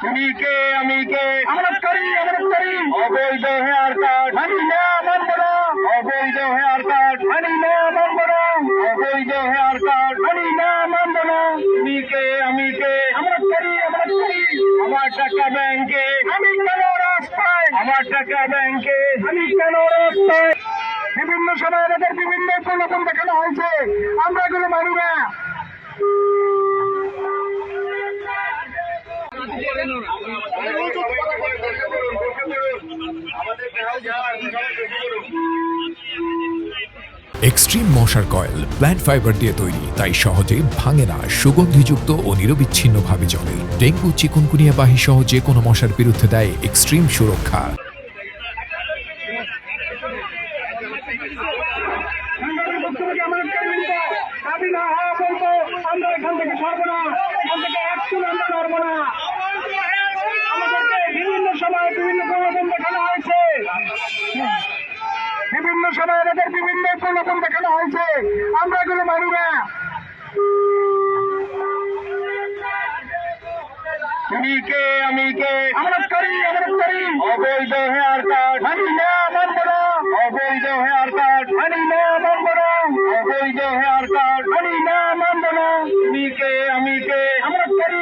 তুমি কে আমি কে আমানতকারী অবৈধ হেয়ার কাট মানি না মানব না অবৈধ হেয়ার কাট মানি না মানব না অবৈধ হেয়ার কাট মানি না মানব না তুমি কে আমি কে আমানতকারী আমার টাকা ব্যাংকে আমি কেন রাস্তায় আমার টাকা ব্যাংকে আমি কেন রাস্তায় বিভিন্ন সময় আমাদের বিভিন্ন প্রলোভন দেখানো হয়েছে আমরা এগুলো মানি না। এক্সট্রিম মশার কয়েল প্ল্যান্ট ফাইবার দিয়ে তৈরি, তাই সহজে ভাঙে না, সুগন্ধিযুক্ত ও নিরবিচ্ছিন্নভাবে জ্বলে। ডেঙ্গু, চিকুনগুনিয়া বাহি সহ যে কোনো মশার বিরুদ্ধে দেয় এক্সট্রিম সুরক্ষা। আমরা এখান থেকে সরবো না, এখান থেকে অ্যাকশন আমরা ধরবো না। আমাদেরকে বিভিন্ন সময় বিভিন্ন প্রলোভন দেখানো হয়েছে, বিভিন্ন সময় আমাদের বিভিন্ন প্রলোভন দেখানো হয়েছে আমরা এগুলো মানি না। তুমি কে আমি কে আমানতকারী অবৈধ হেয়ার কাট মানি না মানব না অবৈধ হেয়ার কাট মানি না মানব না অবৈধ হেয়ার কাট মানি না মানব না তুমি কে আমি কে আমানতকারী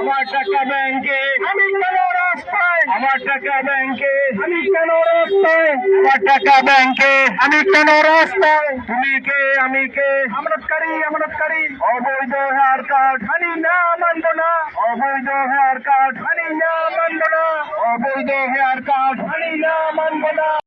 আমার টাকা ব্যাংকে আমি কেন রাস্তায় আমার টাকা ব্যাংকে আমি কেন রাস্তায় আমার টাকা ব্যাংকে আমি কেন রাস্তায় তুমি কে আমি কে আমানতকারী অবৈধ হেয়ার কাট মানি না মানব না অবৈধ হেয়ার কাট মানি না মানব না অবৈধ হেয়ার কাট মানি না মানব না।